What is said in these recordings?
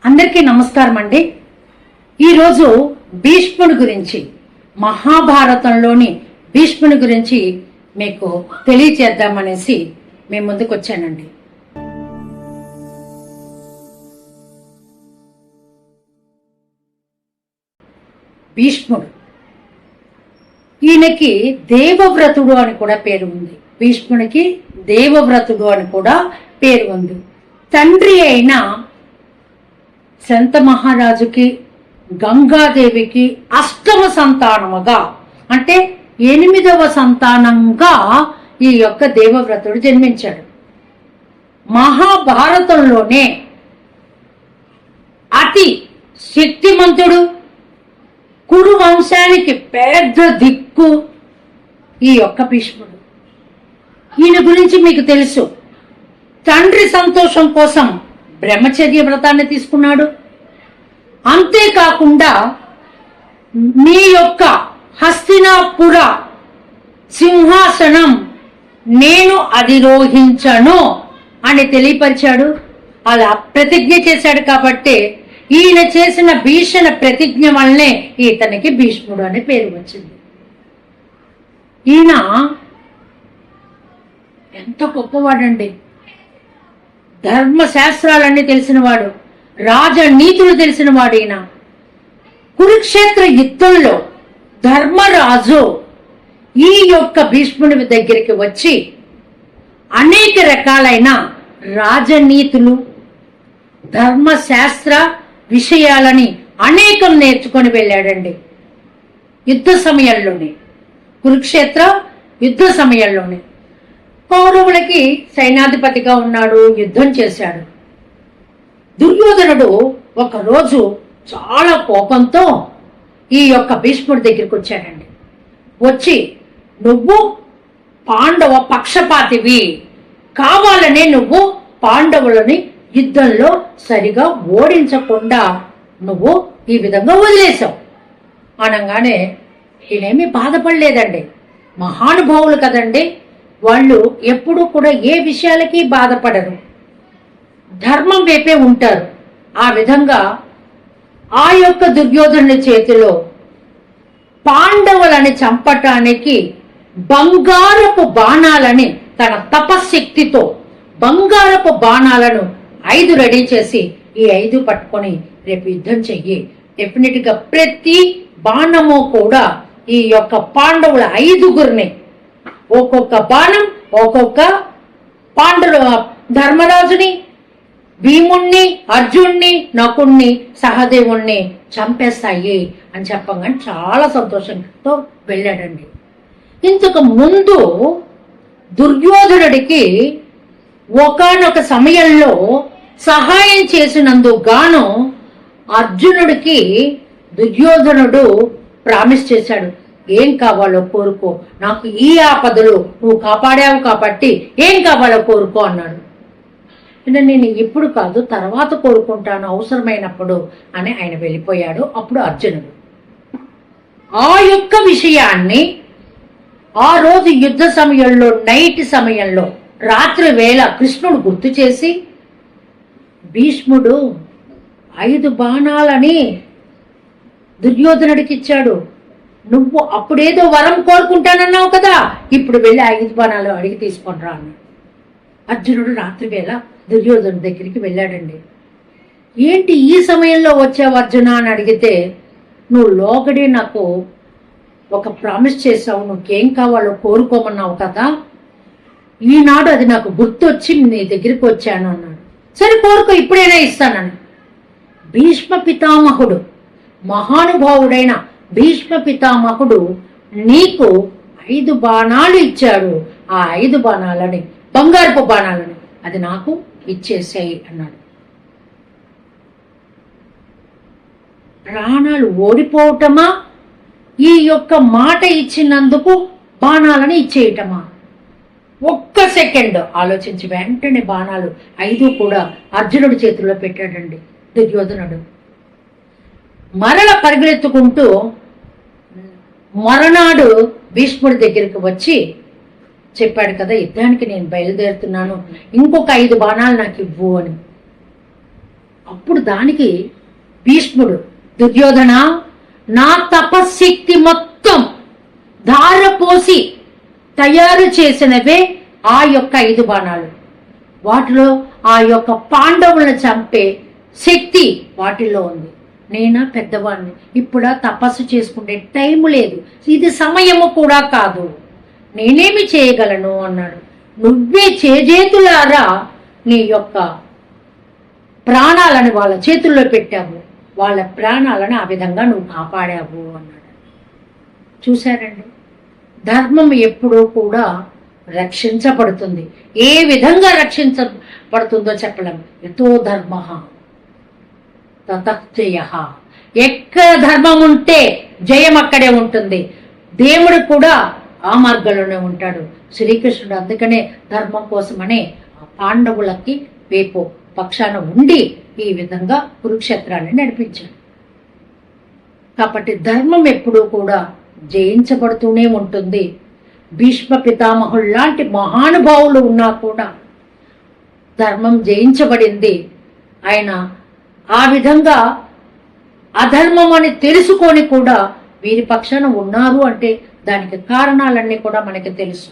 అందరికీ నమస్కారం అండి. ఈరోజు భీష్ముడి గురించి, మహాభారతంలోని భీష్ముడి గురించి మీకు తెలియచేద్దామనేసి మేము ముందుకు వచ్చానండి. భీష్ముడు ఈయనకి దేవవ్రతుడు అని కూడా పేరు ఉంది. భీష్ముడికి దేవవ్రతుడు అని కూడా పేరు ఉంది. తండ్రి అయిన శంత మహారాజుకి గంగాదేవికి అష్టమ సంతానముగా, అంటే 8వ సంతానంగా ఈ యొక్క దేవవ్రతుడు జన్మించాడు. మహాభారతంలోనే అతి శక్తిమంతుడు, కురు వంశానికి పెద్ద దిక్కు ఈ యొక్క భీష్ముడు. ఈయన గురించి మీకు తెలుసు. తండ్రి సంతోషం కోసం బ్రహ్మచర్య వ్రతాన్ని తీసుకున్నాడు. అంతేకాకుండా మీ యొక్క హస్తినాపుర సింహాసనం నేను అధిరోహించను అని తెలియపరిచాడు. అలా ప్రతిజ్ఞ చేశాడు. కాబట్టి ఈయన చేసిన భీషణ ప్రతిజ్ఞ వల్లనే ఇతనికి భీష్ముడు అనే పేరు వచ్చింది. ఈయన ఎంత గొప్పవాడండి. ధర్మశాస్త్రాలన్నీ తెలిసినవాడు, రాజనీతులు తెలిసినవాడు. ఈయన కురుక్షేత్ర యుద్ధంలో ధర్మరాజు ఈ యొక్క భీష్ముడి దగ్గరికి వచ్చి అనేక రకాలైన రాజనీతులు, ధర్మశాస్త్ర విషయాలని అనేకం నేర్చుకొని వెళ్ళాడండి. యుద్ధ సమయంలోనే, కురుక్షేత్ర యుద్ధ సమయంలోనే కౌరవులకి సైన్యాధిపతిగా ఉన్నాడు, యుద్ధం చేశాడు. దుర్యోధనుడు ఒకరోజు చాలా కోపంతో ఈ యొక్క భీష్ముడి దగ్గరికి వచ్చాడండి. వచ్చి, నువ్వు పాండవ పక్షపాతివి, కావాలనే నువ్వు పాండవులని యుద్ధంలో సరిగా ఓడించకుండా నువ్వు ఈ విధంగా వదిలేశావు అనగానే ఈయనేమీ బాధపడలేదండి. మహానుభావులు కదండి, వాళ్ళు ఎప్పుడూ కూడా ఏ విషయాలకి బాధపడరు, ధర్మం వైపే ఉంటారు. ఆ విధంగా ఆ యొక్క దుర్యోధనుని చేతిలో పాండవులని చంపటానికి బంగారపు బాణాలని, తన తపశక్తితో బంగారపు బాణాలను 5 రెడీ చేసి, ఈ 5 పట్టుకొని రేపు యుద్ధం చెయ్యి. డెఫినెట్ గా ప్రతి బాణము కూడా ఈ యొక్క పాండవుల 5గురిని, ఒక్కొక్క బాణం ఒక్కొక్క ధర్మరాజుని, భీముణ్ణి, అర్జున్ని, నకుణ్ణి, సహదేవుణ్ణి చంపేస్తాయి అని చెప్పగానే చాలా సంతోషంతో వెళ్ళాడండి. ఇంతకు ముందు దుర్యోధనుడికి ఒకానొక సమయంలో సహాయం చేసినందుకు గాను అర్జునుడికి దుర్యోధనుడు ప్రామిస్ చేశాడు, ఏం కావాలో కోరుకో, నాకు ఈ ఆపదలు నువ్వు కాపాడావు కాబట్టి ఏం కావాలో కోరుకో అన్నాడు. నేను ఇప్పుడు కాదు, తర్వాత కోరుకుంటాను అవసరమైనప్పుడు అని ఆయన వెళ్ళిపోయాడు. అప్పుడు అర్జునుడు ఆ యొక్క విషయాన్ని ఆ రోజు యుద్ధ సమయంలో, నైట్ సమయంలో, రాత్రి వేళ కృష్ణుడు గుర్తు చేసి, భీష్ముడు 5 బాణాలని దుర్యోధనుడికి ఇచ్చాడు, నువ్వు అప్పుడేదో వరం కోరుకుంటానన్నావు కదా, ఇప్పుడు వెళ్ళి 5 బాణాలు అడిగి తీసుకొని రా అన్నాడు. అర్జునుడు రాత్రి వేళ దుర్యోధను దగ్గరికి వెళ్ళాడండి. ఏంటి ఈ సమయంలో వచ్చావు అర్జున అని అడిగితే, నువ్వు లోగడే నాకు ఒక ప్రామిస్ చేసావు, నువ్వేం కావాలో కోరుకోమన్నావు కదా, ఈనాడు అది నాకు గుర్తొచ్చి నీ దగ్గరికి వచ్చాను అన్నాడు. సరే కోరుకో, ఇప్పుడైనా ఇస్తానని. భీష్మ పితామహుడు, మహానుభావుడైన భీష్మ పితామహుడు నీకు 5 బాణాలు ఇచ్చాడు, ఆ 5 బాణాలని, బంగారపు బాణాలని అది నాకు ఇచ్చేసాయి అన్నాడు. ప్రాణాలు ఓడిపోవటమా, ఈ యొక్క మాట ఇచ్చినందుకు బాణాలని ఇచ్చేయటమా? ఒక్క సెకండ్ ఆలోచించి వెంటనే బాణాలు 5 కూడా అర్జునుడి చేతుల్లో పెట్టాడండి దుర్యోధనుడు. మరల పరిగెత్తుకుంటూ మరనాడు భీష్ముడి దగ్గరికి వచ్చి చెప్పాడు కదా, యుద్ధానికి నేను బయలుదేరుతున్నాను, ఇంకొక 5 బాణాలు నాకు ఇవ్వు అని. అప్పుడు దానికి భీష్ముడు, దుర్యోధన, నా తపశక్తి మొత్తం ధారపోసి తయారు చేసినవే ఆ యొక్క 5 బాణాలు. వాటిలో ఆ యొక్క పాండవులను చంపే శక్తి వాటిల్లో ఉంది. నేనా పెద్దవాడిని, ఇప్పుడా తపస్సు చేసుకుంటే టైం లేదు, ఇది సమయము కూడా కాదు, నేనేమి చేయగలను అన్నాడు. నువ్వే చేజేతులారా నీ యొక్క ప్రాణాలను వాళ్ళ చేతుల్లో పెట్టావు, వాళ్ళ ప్రాణాలను ఆ విధంగా నువ్వు కాపాడావు అన్నాడు. చూశారండి, ధర్మం ఎప్పుడూ కూడా రక్షించబడుతుంది. ఏ విధంగా రక్షించబడుతుందో చెప్పలేం. యతో ధర్మ తతః జయః. ఎక్కడ ధర్మం ఉంటే జయం అక్కడే ఉంటుంది. దేవుడు కూడా ఆ మార్గంలోనే ఉంటాడు. శ్రీకృష్ణుడు అందుకనే ధర్మం కోసమనే ఆ పాండవులకి వేపు పక్షాన ఉండి ఈ విధంగా కురుక్షేత్రాన్ని నడిపించాడు. కాబట్టి ధర్మం ఎప్పుడూ కూడా జయించబడుతూనే ఉంటుంది. భీష్మ పితామహుడు లాంటి మహానుభావులు ఉన్నా కూడా ధర్మం జయించబడింది. ఆయన ఆ విధంగా అధర్మం అని తెలుసుకొని కూడా వీరి పక్షాన ఉన్నారు అంటే దానికి కారణాలన్నీ కూడా మనకి తెలుసు.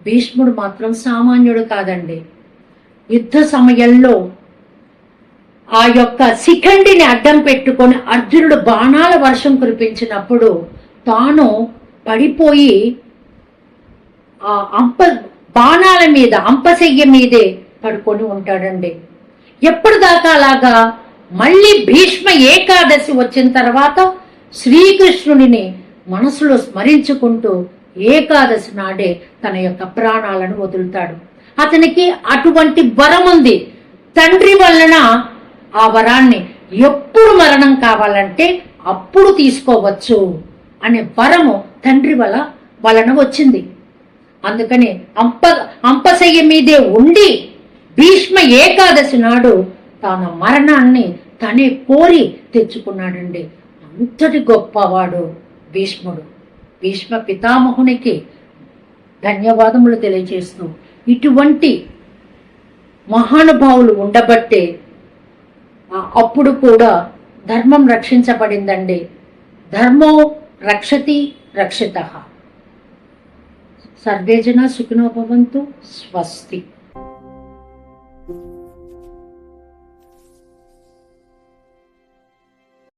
భీష్ముడు మాత్రం సామాన్యుడు కాదండి. యుద్ధ సమయంలో ఆ యొక్క శిఖండిని అడ్డం పెట్టుకొని అర్జునుడు బాణాల వర్షం కురిపించినప్పుడు తాను పడిపోయి ఆ బాణాల మీద అంపశయ్య మీదే పడుకొని ఉంటాడండి. ఎప్పటిదాకా అలాగా? మళ్ళీ భీష్మ ఏకాదశి వచ్చిన తర్వాత శ్రీకృష్ణుడిని మనసులో స్మరించుకుంటూ ఏకాదశి నాడే తన యొక్క ప్రాణాలను వదులుతాడు. అతనికి అటువంటి వరం ఉంది. తండ్రి వలన ఆ వరాన్ని ఎప్పుడు మరణం కావాలంటే అప్పుడు తీసుకోవచ్చు అనే వరము తండ్రి వలన వచ్చింది. అందుకని అంపశయ్య మీదే ఉండి భీష్మ ఏకాదశి నాడు తన మరణాన్ని తనే కోరి తెచ్చుకున్నాడండి. అంతటి గొప్పవాడు భీష్ముడు. భీష్మ పితామహునికి ధన్యవాదములు తెలియజేస్తూ ఇటువంటి మహానుభావులు ఉండబట్టే అప్పుడు కూడా ధర్మం రక్షించబడిందండి. ధర్మో రక్షతి రక్షితః. సర్వే జనా సుఖినో భవంతు. స్వస్తి.